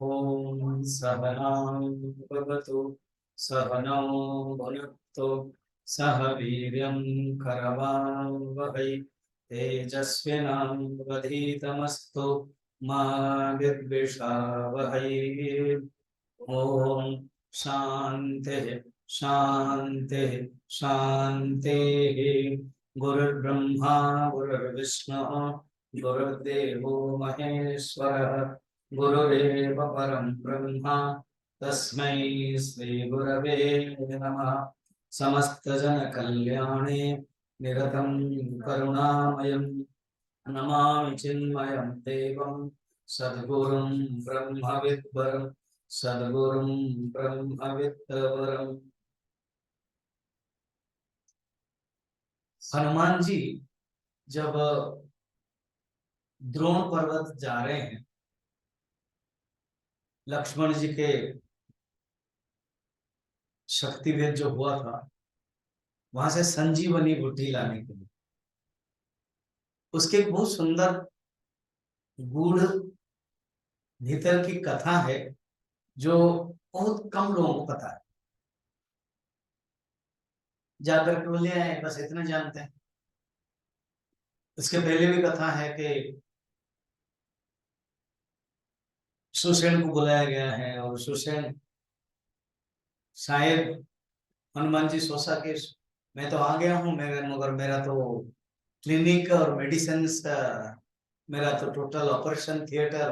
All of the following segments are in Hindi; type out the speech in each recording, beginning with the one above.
ॐ सहनां भवतु सहनौ भुनक्तु सह वीर्यं करवावहै तेजस्विनावधीतमस्तु मा विद्विषावहै। ॐ शान्तिः शान्तिः शान्तिः। गुरुर्ब्रह्मा गुरुर्विष्णुः गुरुर्देवो महेश्वरः गुरुरेव परं ब्रह्म तस्मै श्री गुरवे नमः। समस्त जन कल्याणे निरतं करुणामयं नमामि चिन्मयं देवं सद्गुरुं ब्रह्मविद्वरं सद्गुरुं ब्रह्मविद्वरम्। हनुमान जी जब द्रोण पर्वत जा रहे हैं, लक्ष्मण जी के शक्तिभेद जो हुआ था वहां से संजीवनी बूटी लाने के लिए, उसके एक बहुत सुंदर गूढ़ भीतर की कथा है जो बहुत कम लोगों को पता है। जाकर के बोले हैं, बस इतना जानते हैं। इसके पहले भी कथा है कि सुसेन को बुलाया गया है और सुसेन शायद हनुमान जी सोचा कि मैं तो आ गया हूं, मगर मेरा तो क्लिनिक और मेडिसिन का मेरा तो टोटल ऑपरेशन थिएटर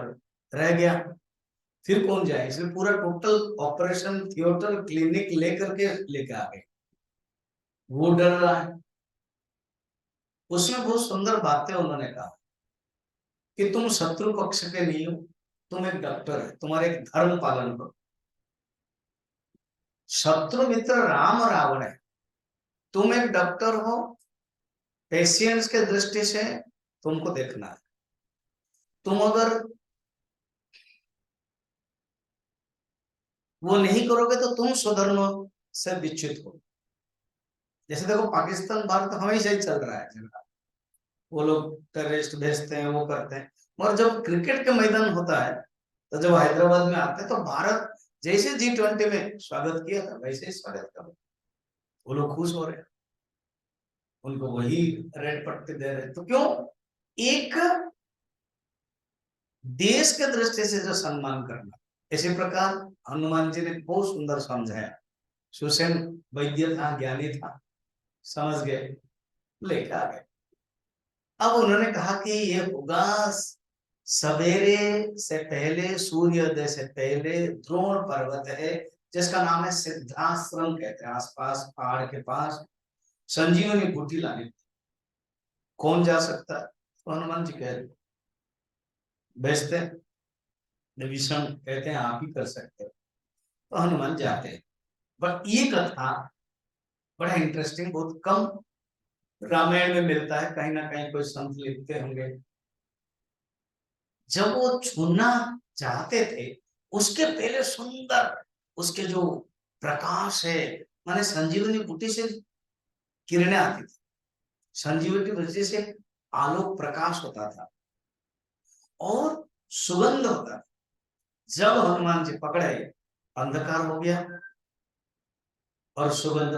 रह गया, फिर कौन जाए, इसलिए पूरा टोटल ऑपरेशन थिएटर क्लिनिक लेकर के लेके आ गए। वो डर रहा है। उसमें बहुत सुंदर बातें उन्होंने कहा कि तुम शत्रु पक्ष के नहीं हो, तुम एक डॉक्टर है, तुम्हारे एक धर्म पालन करो। शत्रु मित्र राम रावण है, तुम एक डॉक्टर हो, पेशियंट्स के दृष्टि से तुमको देखना है। तुम अगर वो नहीं करोगे तो तुम स्वधर्म से विच्युत हो। जैसे देखो पाकिस्तान भारत हमेशा ही चल रहा है झगड़ा, वो लोग टेररिस्ट भेजते हैं, वो करते हैं, मगर जब क्रिकेट के मैदान होता है तो जब हैदराबाद में आते हैं तो भारत जैसे G20 में स्वागत किया था वैसे ही स्वागत करो। वो लोग खुश हो रहे हैं, उनको वही रेड पट्टी दे रहे हैं। तो क्यों? एक देश के दृष्टि से जो सम्मान करना। इसी प्रकार हनुमान जी ने बहुत सुंदर समझाया। सुसेन वैद्य था, ज्ञानी था, समझ गए, लेकर आ गए। अब उन्होंने कहा कि ये होगा सवेरे से पहले, सूर्योदय से पहले द्रोण पर्वत है जिसका नाम है सिद्धाश्रम, कहते हैं, आसपास पहाड़ के पास संजीवनी बूटी लाने कौन जा सकता है? तो हनुमान जी कह रहे भेजते हैं। विभीषण कहते हैं आप ही कर सकते हो, तो हनुमान जाते हैं। बट ये कथा बड़ा इंटरेस्टिंग, बहुत कम रामायण में मिलता है, कहीं ना कहीं कोई संत लिखते होंगे। जब वो छूना चाहते थे उसके पहले सुंदर उसके जो प्रकाश है, माने संजीवनी बूटी से किरणें आती थी, संजीवनी बूटी से आलोक प्रकाश होता था और सुगंध होता था। जब हनुमान जी पकड़े अंधकार हो गया और सुगंध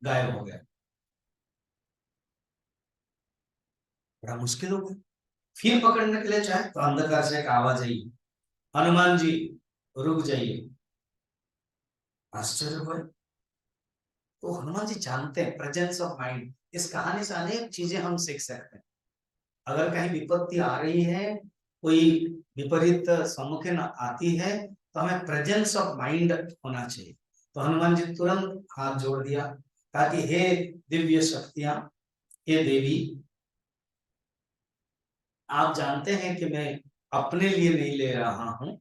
गायब हो गया, बड़ा मुश्किल हो गया। फिर पकड़ने के लिए चाहे तो अंधकार से एक आवाज आई, हनुमान जी रुक जाइए। आश्चर्य हुआ। तो हनुमान जी जानते हैं प्रेजेंस ऑफ माइंड। इस कहानी से अनेक चीजें हम सीख सकते हैं। अगर कहीं विपत्ति आ रही है, कोई विपरीत सम्मुखीन आती है, तो हमें प्रेजेंस ऑफ माइंड होना चाहिए। तो हनुमान जी तुरंत हाथ जोड़ दिया ताकि हे दिव्य शक्तियां, हे देवी, आप जानते हैं कि मैं अपने लिए नहीं ले रहा हूं,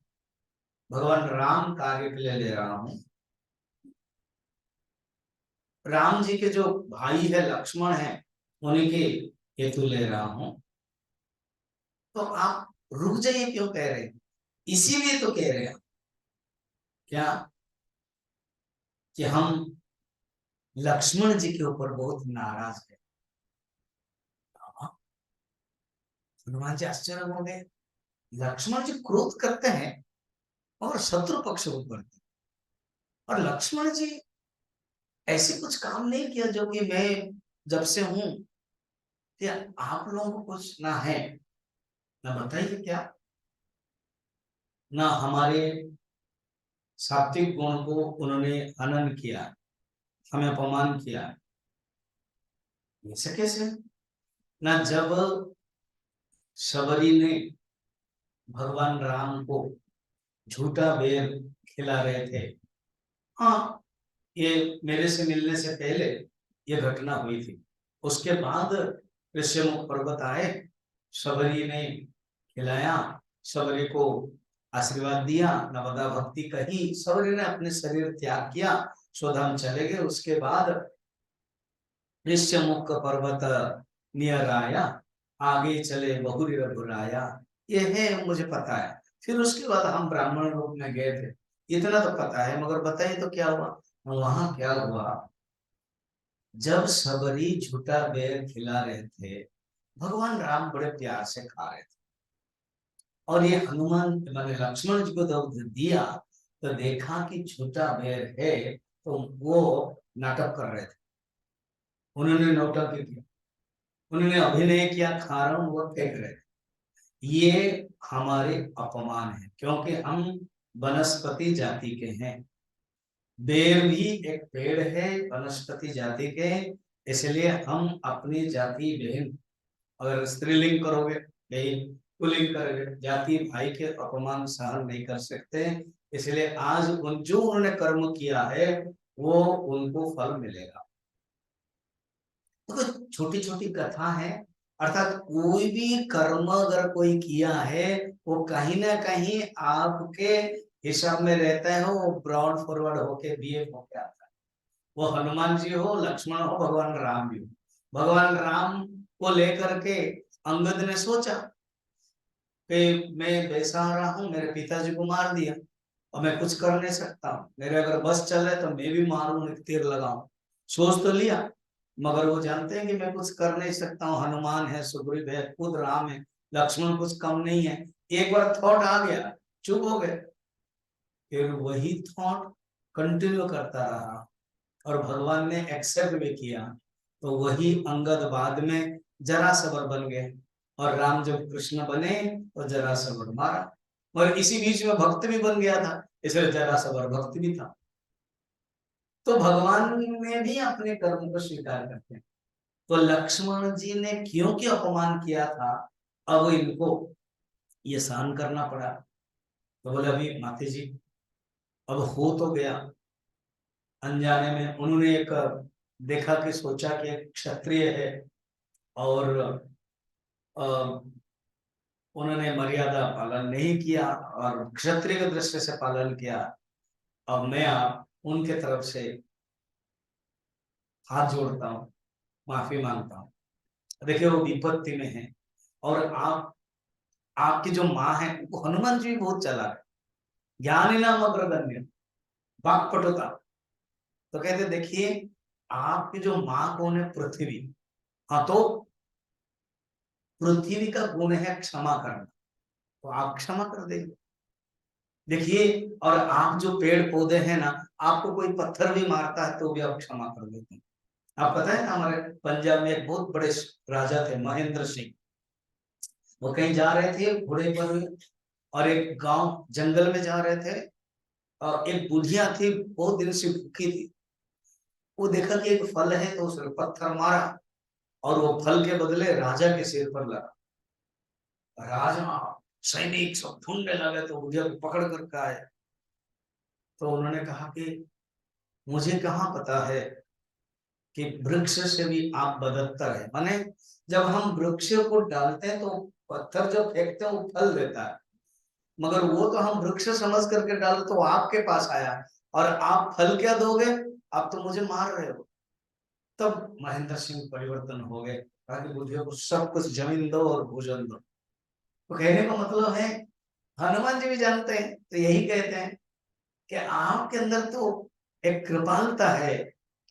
भगवान राम कार्य के लिए ले रहा हूं। राम जी के जो भाई है लक्ष्मण है, उन्हीं के हेतु ले रहा हूं। तो आप रुक जाइए क्यों कह रहे हैं? इसीलिए तो कह रहे हैं क्या कि हम लक्ष्मण जी के ऊपर बहुत नाराज है। हनुमान जी आश्चर्य हो गए। लक्ष्मण जी क्रोध करते हैं और शत्रु पक्ष को करते। और लक्ष्मण जी ऐसे कुछ काम नहीं किया जो कि मैं जब से हूं, क्या आप लोगों को कुछ ना है, ना बताइए क्या, ना हमारे सात्विक गुण को उन्होंने हनन किया, हमें अपमान किया, ऐसे कैसे? ना जब शबरी ने भगवान राम को झूठा बेर खिला रहे थे, हाँ, ये मेरे से मिलने से पहले ये घटना हुई थी। उसके बाद ऋष्यमुख पर्वत आए, शबरी ने खिलाया, शबरी को आशीर्वाद दिया, नवदा भक्ति कही, शबरी ने अपने शरीर त्याग किया, स्वधाम चले गए। उसके बाद ऋष्यमुख पर्वत नियर आया, आगे चले बहुरी रघुराया, ये है मुझे पता है। फिर उसके बाद हम ब्राह्मण रूप में गए थे, इतना तो पता है, मगर बताइए तो क्या हुआ वहां, क्या हुआ? जब सबरी झूठा बेर खिला रहे थे, भगवान राम बड़े प्यार से खा रहे थे, और ये हनुमान मैंने लक्ष्मण जी को जब दिया तो देखा कि झूठा बेर है, तो वो नाटक कर रहे थे, उन्होंने नौटंकी किया, उन्होंने अभिनय किया, खा रहा हूं, वो फेंक रहे थे। ये हमारे अपमान है, क्योंकि हम वनस्पति जाति के हैं। बेर भी एक पेड़ है वनस्पति जाति के, इसलिए हम अपनी जाति बहन, अगर स्त्रीलिंग करोगे बहन, पुल्लिंग करोगे जाति भाई के अपमान सहन नहीं कर सकते, इसलिए आज उन जो उन्होंने कर्म किया है वो उनको फल मिलेगा। तो छोटी छोटी कथा है, अर्थात कोई भी कर्म अगर कोई किया है वो कहीं ना कहीं आपके हिसाब में रहता है, वो ब्रॉड फॉरवर्ड होके बीएफ होके आता है। वो हनुमान जी हो, लक्ष्मण हो, भगवान राम भी हो। भगवान राम को लेकर के अंगद ने सोचा कि मैं बेसहारा हूं, मेरे पिताजी को मार दिया और मैं कुछ कर नहीं सकता हूँ, मेरे अगर बस चले तो मैं भी मारूं, एक तीर लगाऊं। सोच तो लिया, मगर वो जानते हैं कि मैं कुछ कर नहीं सकता हूँ, हनुमान है, सुग्रीव है, खुद राम है, लक्ष्मण कुछ कम नहीं है। एक बार थॉट आ गया, चुप हो गए, फिर वही थॉट कंटिन्यू करता रहा और भगवान ने एक्सेप्ट भी किया। तो वही अंगद बाद में जरासवर बन गए, और राम जब कृष्ण बने तो जरासवर मारा, और इसी बीच में भक्त भी बन गया था, इसलिए जरासवर भक्त भी था। तो भगवान में भी अपने कर्म को स्वीकार करते हैं। तो लक्ष्मण जी ने क्योंकि अपमान किया था, अब इनको ये सहन करना पड़ा। तो बोले अभी माते जी, अब हो तो गया, अनजाने में उन्होंने एक देखा कि सोचा कि एक क्षत्रिय है, और अ, उन्होंने मर्यादा पालन नहीं किया और क्षत्रिय की दृष्टि से पालन किया। अब मैं आप उनके तरफ से हाथ जोड़ता हूँ, माफी मांगता हूँ। देखिए वो विपत्ति में है, और आप, आपकी जो माँ है, वो हनुमान जी भी बहुत चालाक है, ज्ञानी नाम अग्रगण्य, वाक्पटुता। तो कहते देखिए, आपकी जो माँ कौन है? पृथ्वी। हाँ, तो पृथ्वी का गुण है क्षमा करना, तो आप क्षमा कर देंगे। देखिए, और आप जो पेड़ पौधे हैं ना, आपको कोई पत्थर भी मारता है तो भी आप क्षमा कर देते हैं। आप पता है ना, हमारे पंजाब में एक बहुत बड़े राजा थे, महेंद्र सिंह। वो कहीं जा रहे थे घोड़े पर, और एक गांव जंगल में जा रहे थे, और एक बुढ़िया थी, बहुत दिन से भूखी थी। वो देखा कि एक फल है तो उसने पत्थर मारा, और वो फल के बदले राजा के सिर पर लगा। राजा, सैनिक सब ढूंढने लगे, तो बुढ़िया को पकड़ कर के आए। तो उन्होंने कहा कि मुझे कहाँ पता है कि वृक्ष से भी आप बदतर है, माने जब हम वृक्ष को डालते हैं तो पत्थर जब फेंकते हैं वो फल देता है, मगर वो तो हम वृक्ष समझ करके डाले तो आपके पास आया, और आप फल क्या दोगे? आप तो मुझे मार रहे हो। तब महेंद्र सिंह परिवर्तन हो गए, कहा कि बुढ़िया को सब कुछ जमीन दो और भोजन दो। तो कहने का मतलब है, हनुमान जी भी जानते हैं, तो यही कहते हैं कि आपके अंदर तो एक कृपालुता है,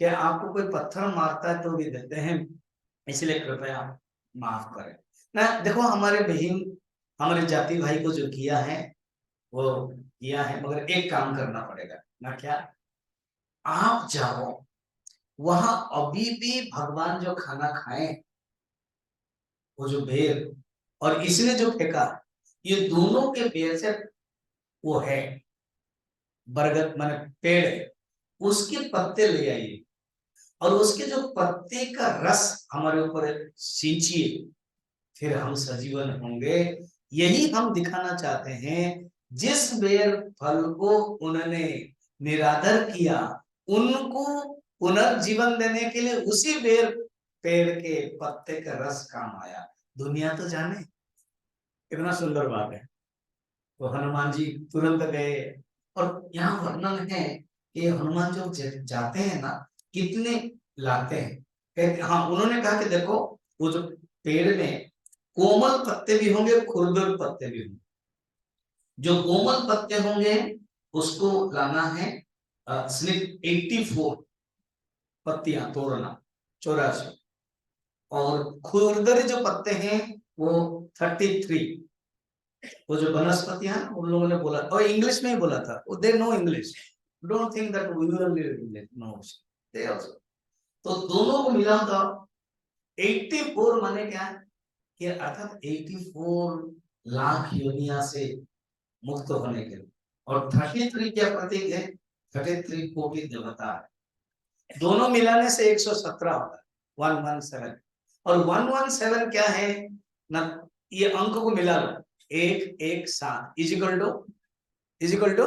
कि आपको कोई पत्थर मारता है तो भी देते हैं, इसलिए कृपया माफ करें ना। देखो हमारे बहन, हमारे जाति भाई को जो किया है वो किया है, मगर एक काम करना पड़ेगा ना, क्या? आप जाओ वहां, अभी भी भगवान जो खाना खाए, वो जो बेर और इसने जो फेंका, ये दोनों के पेड़ से वो है, बरगद माने पेड़ है, उसके पत्ते ले आइए और उसके जो पत्ते का रस हमारे ऊपर सींचिए, फिर हम सजीवन होंगे। यही हम दिखाना चाहते हैं। जिस बेर फल को उन्होंने निरादर किया, उनको पुनर्जीवन देने के लिए उसी बेर पेड़ के पत्ते का रस काम आया। दुनिया तो जाने, कितना सुंदर बात है। तो हनुमान जी तुरंत गए, और यहाँ वर्णन है कि हनुमान जो जाते हैं ना, कितने लाते हैं। हाँ, उन्होंने कहा कि देखो, वो जो पेड़ में कोमल पत्ते भी होंगे, खुरदुर पत्ते भी होंगे। जो कोमल पत्ते होंगे उसको लाना है, सिर्फ 84 पत्तियां तोड़ना, 84। और खुरदर जो पत्ते हैं वो 33। वो जो वनस्पतियां, उन लोगों ने बोला, और इंग्लिश में ही बोला था, they know English, don't think that we will know they also. तो दोनों को मिला था 84, माने क्या कि अर्थात 84 लाख योनिया से मुक्त होने के लिए। और 33 क्या प्रतीक है? 33 कोटि देवता है। दोनों मिलाने से 117 होता है, 117। और 117 क्या है ना, ये अंक को मिला लो, 117 इजिकल टू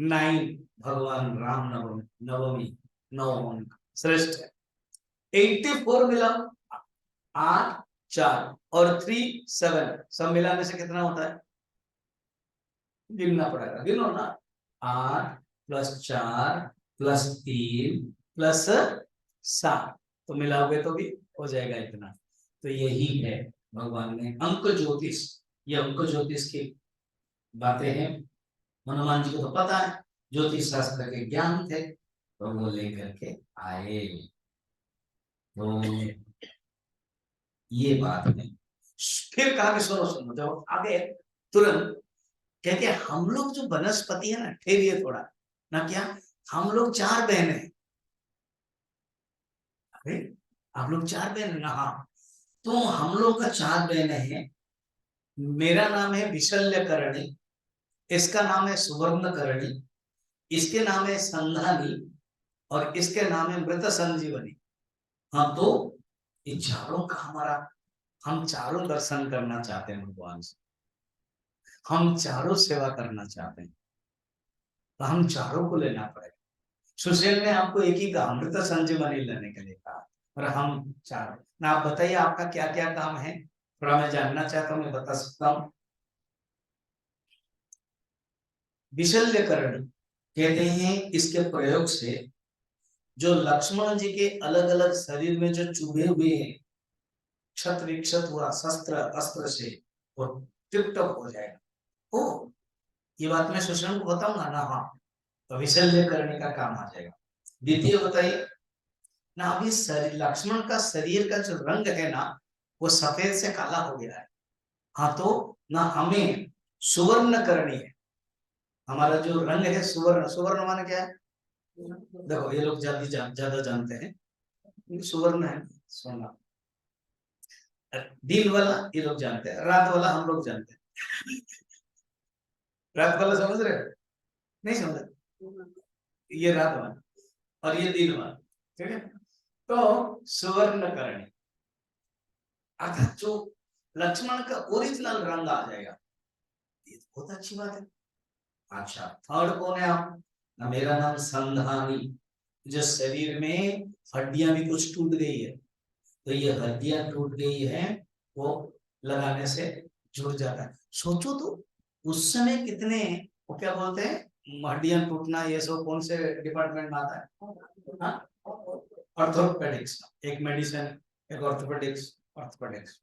9। भगवान राम नवमी, नवमी 9 अंक श्रेष्ठ है। 84 मिला, 8 4 और 3 7, सब मिलाने से कितना होता है? गिनना पड़ेगा, गिनो ना। 8 + 4 + 3 + 7, तो मिलाओगे तो भी हो जाएगा इतना। तो यही है भगवान ने अंक ज्योतिष, ये अंक ज्योतिष की बातें हैं। हनुमान जी को तो पता है, ज्योतिष शास्त्र के ज्ञान थे, तो वो लेकर के आए। तो ये बात है। फिर कहा कि सुनो सुनो, जब आगे तुरंत कहते हम लोग जो वनस्पति है ना, ठहरिए थोड़ा ना, क्या हम लोग 4 बहन हैं? अरे आप लोग 4 बहन है ना? हाँ, तो हम लोग का 4 बहन है। मेरा नाम है विशल्यकरणी, इसका नाम है सुवर्णकरणी, इसके नाम है संधानी, और इसके नाम है मृत संजीवनी। हाँ, तो ये चारों का हमारा, हम चारों दर्शन करना चाहते हैं भगवान से, हम चारों सेवा करना चाहते हैं, तो हम चारों को लेना पड़ेगा। सुशील ने आपको एक ही कहा, अमृत संजीवनी लेने के लिए कहा, और हम चारों ना। आप बताइए आपका क्या क्या काम है, थोड़ा मैं जानना चाहता हूँ, मैं बता सकता हूँ। विशल्यकरण कहते हैं इसके प्रयोग से जो लक्ष्मण जी के अलग अलग शरीर में जो चुभे हुए हैं, क्षत विक्षत हुआ शस्त्र अस्त्र से, वो टिप टॉप हो जाएगा। ओ, ये बात मैं सुशील को बताऊंगा ना, हाँ, तो विशल्य करने का काम आ जाएगा। द्वितीय बताइए ना, अभी लक्ष्मण का शरीर का जो रंग है ना, वो सफेद से काला हो गया है। हाँ, तो ना हमें सुवर्ण करनी है। हमारा जो रंग है सुवर्ण, सुवर्ण माने क्या है? देखो, ये लोग ज्यादा जानते हैं। सुवर्ण है सोना, दिन वाला ये लोग जानते हैं, रात वाला हम लोग जानते हैं। रात वाला समझ रहे हो? नहीं समझ? ये रात वाला और ये दिन वाला, ठीक है। तो सुवर्ण करणी, अर्थात जो लक्ष्मण का ओरिजिनल रंग आ जाएगा, ये बहुत अच्छी बात है। अच्छा, थर्ड कौन है आप? ना, मेरा नाम संधानी। जो शरीर में हड्डियां भी कुछ टूट गई है, तो ये हड्डियां टूट गई है, वो लगाने से जुड़ जाता है। सोचो तो, उस समय कितने, वो क्या बोलते हैं, हड्डियां टूटना, ये सब कौन से डिपार्टमेंट में आता है? ऑर्थोपेडिक्स, एक मेडिसिन, एक ऑर्थोपेडिक्स। ऑर्थोपेडिक्स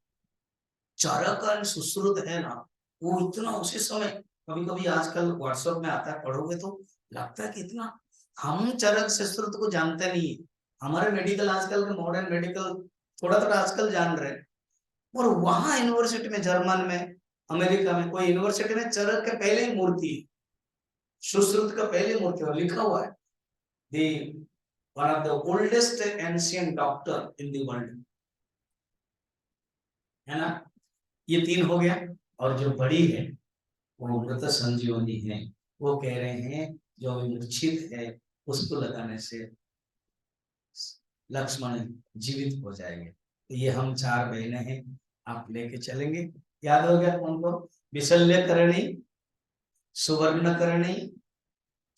चरक और सुश्रुत है ना, वो इतना उसी समय, कभी कभी आजकल व्हाट्सएप में आता है, पढ़ोगे तो लगता है कि इतना हम चरक सुश्रुत को जानते नहीं। हमारे मेडिकल आजकल के मॉडर्न मेडिकल थोड़ा थोड़ा आजकल जान रहे हैं। और वहां यूनिवर्सिटी में, जर्मन में, अमेरिका में, कोई यूनिवर्सिटी में चरक के पहले ही मूर्ति है। सुश्रुत का पहली मूर्ति और लिखा हुआ है the one of the oldest ancient doctor in the world, है ना। ये 3 हो गया। और जो बड़ी है वो मृत संजीवनी है। वो कह रहे हैं जो मूर्छित है उसको लगाने से लक्ष्मण जीवित हो जाएंगे। तो ये हम 4 बहनें हैं, आप लेके चलेंगे। याद हो गया उनको? विशल्य करणी, सुवर्ण करणी,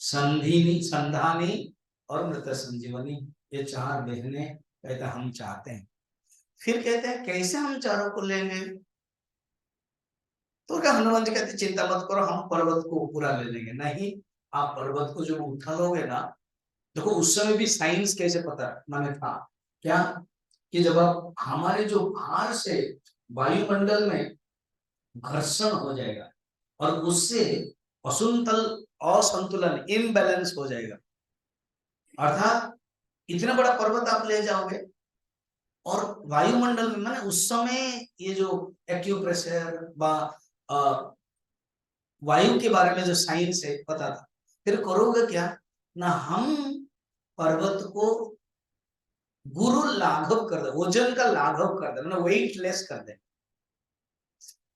संधिनी संधानी और मृत संजीवनी, ये 4 बहनें कहते हम चाहते हैं। फिर कहते हैं कैसे हम चारों को लेंगे? तो क्या हनुमान जी कहते चिंता मत करो, हम पर्वत को पूरा ले लेंगे। नहीं, आप पर्वत को जब उठा लोगे ना, देखो उस समय भी साइंस कैसे पता मैंने था क्या कि जब आप हमारे जो भार से वायुमंडल में घर्षण हो जाएगा और उससे असंतुलन इम्बैलेंस हो जाएगा, अर्थात इतना बड़ा पर्वत आप ले जाओगे और वायुमंडल में माने उस समय ये जो एक्यूप्रेशर वायु के बारे में जो साइंस है पता था। फिर करोगे क्या ना, हम पर्वत को गुरु लाघव कर दे, वजन का लाघव कर दे, मतलब वेटलेस कर दे।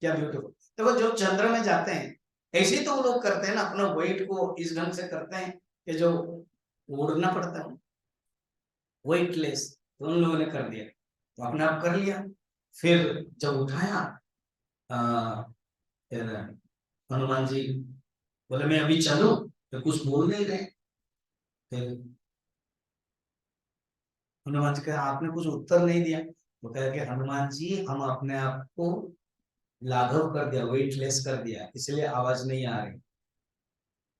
क्या ब्यूटीफुल। तो वो जो चंद्र में जाते हैं ऐसे ही तो वो लोग करते हैं ना, अपना वेट को इस ढंग से करते हैं कि जो उड़ना पड़ता है वेटलेस, तो उन लोगों ने कर दिया, तो अपने आप कर लिया। फिर जब उठाया फिर हनुमान जी बोले मैं अभी चलूं, तो कुछ बोल नहीं रहे। फिर हनुमान जी कहा आपने कुछ उत्तर नहीं दिया। तो कह के हनुमान जी हम अपने आप को लाघव कर दिया, वेटलेस कर दिया, इसलिए आवाज नहीं आ रही।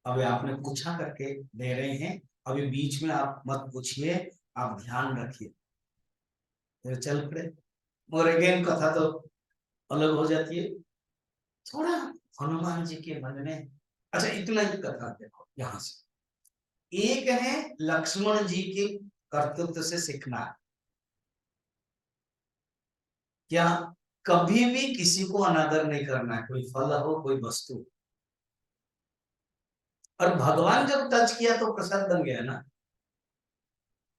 अभी आपने पूछा करके दे रहे हैं, अभी बीच में आप मत पूछिए, आप ध्यान रखिए। फिर चल पड़े। और अगेन कथा तो अलग हो जाती है थोड़ा हनुमान जी के मन में। अच्छा इतना ही कथा देखो यहां से। एक है लक्ष्मण जी के कर्तृत्व से सीखना, क्या कभी भी किसी को अनादर नहीं करना है, कोई फल हो कोई वस्तु। और भगवान जब टच किया तो प्रसाद बन गया ना।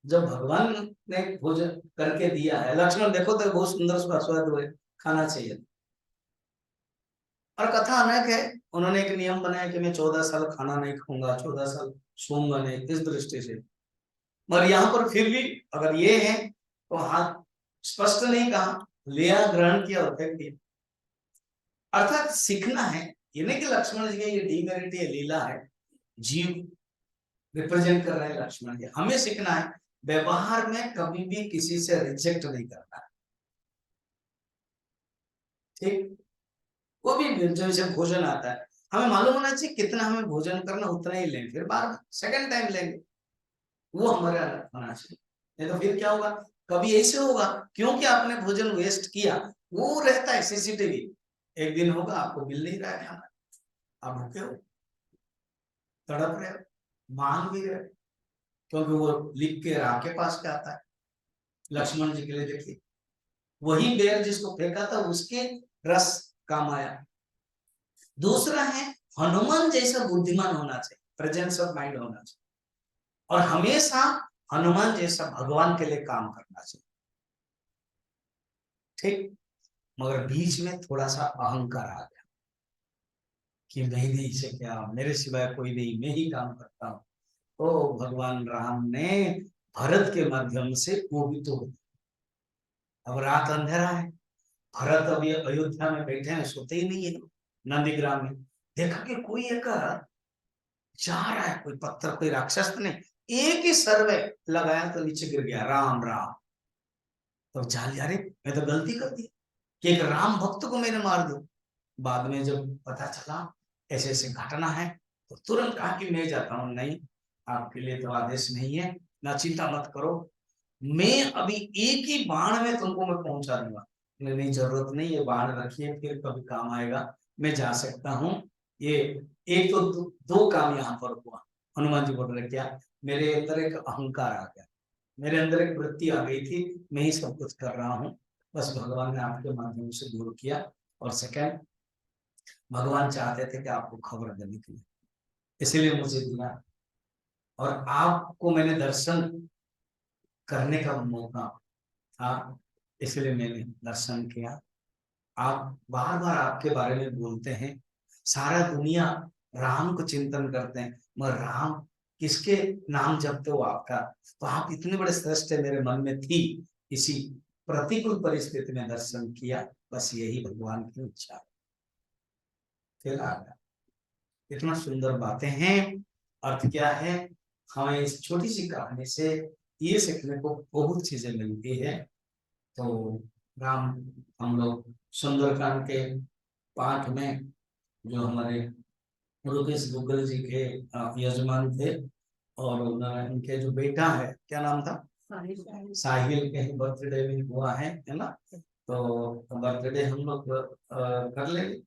जब भगवान ने भोजन करके दिया है, लक्ष्मण देखो तो बहुत सुंदर स्वाद हुए, खाना चाहिए। और कथा अनेक है, उन्होंने एक नियम बनाया कि मैं 14 साल खाना नहीं खाऊंगा, 14 साल सोऊंगा नहीं, इस दृष्टि से। मगर यहाँ पर फिर भी अगर ये है तो हाथ स्पष्ट नहीं कहा, लिया ग्रहण किया और फेंक दिया। अर्थात सीखना है, ये नहीं कि लक्ष्मण जी ये डिमेरिट है, लीला है, जीव रिप्रेजेंट कर रहे हैं लक्ष्मण जी। हमें सीखना है व्यवहार में कभी भी किसी से रिजेक्ट नहीं करना, ठीक। वो भी जैसे भोजन आता है, हमें मालूम होना चाहिए कितना हमें भोजन करना, उतना ही लें, फिर बार सेकंड टाइम लेंगे, वो हमारे अलग होना चाहिए। नहीं तो फिर क्या होगा, कभी ऐसे होगा क्योंकि आपने भोजन वेस्ट किया, वो रहता है सीसीटीवी। एक दिन होगा आपको मिल नहीं रहा है खाना, आप भूखे हो, तड़प रहे हो, मांग भी रहे, क्योंकि वो लिख के राह के पास पे आता है। लक्ष्मण जी के लिए देखिए, वही बेर जिसको फेंका था उसके रस काम आया। दूसरा है हनुमान जैसा बुद्धिमान होना चाहिए, प्रेजेंस ऑफ माइंड होना चाहिए, और हमेशा हनुमान जैसा भगवान के लिए काम करना चाहिए, ठीक। मगर बीच में थोड़ा सा अहंकार आ गया कि नहीं नहीं से क्या, मेरे सिवाय कोई नहीं, मैं ही काम करता हूँ। तो भगवान राम ने भरत के माध्यम से वो भी तो, अब रात अंधेरा है, भरत अभी अयोध्या में बैठे हैं, सोते ही नहीं है नंदीग्राम में। देखा कि कोई एक जा रहा है, कोई पत्थर, कोई राक्षस तो नहीं, एक ही सर्वे लगाया तो नीचे गिर गया, राम राम। तो जान जा रहे मैं तो गलती कर दी कि एक राम भक्त को मैंने मार दो। बाद में जब पता चला ऐसे ऐसे घटना है, तो तुरंत कहा कि मैं जाता हूं। नहीं, आपके लिए तो आदेश नहीं है, ना चिंता मत करो, मैं अभी एक ही बाण में तुमको मैं पहुंचा दूंगा। नहीं जरूरत नहीं, ये बाण रखिए, फिर कभी काम आएगा, मैं जा सकता हूँ। ये एक तो दो काम यहाँ पर हुआ। हनुमान जी बोल रहे क्या, मेरे अंदर एक अहंकार आ गया, मेरे अंदर एक वृत्ति आ गई थी, मैं ही सब कुछ कर रहा हूँ, बस भगवान ने आपके माध्यम से दूर किया। और सेकंड, भगवान चाहते थे कि आपको खबर देने के लिए, इसलिए मुझे दिया, और आपको मैंने दर्शन करने का मौका था, इसलिए मैंने दर्शन किया। आप बार बार आपके बारे में बोलते हैं, सारा दुनिया राम को चिंतन करते हैं, मगर राम किसके नाम जपते हो आपका? तो आप इतने बड़े श्रेष्ठ मेरे मन में थी, इसी प्रतिकूल परिस्थिति में दर्शन किया, बस यही भगवान की इच्छा। फिर आ गया। इतना सुंदर बातें हैं। अर्थ क्या है? हमें इस छोटी सी कहानी से ये सीखने को बहुत चीजें मिलती है। तो राम, हम लोग सुंदरकांड के पाठ में, जो हमारे रुकेश गुगल जी के यजमान थे, और उनके जो बेटा है, क्या नाम था? साहिल के बर्थडे भी हुआ है ना? तो बर्थडे हम लोग कर लेंगे।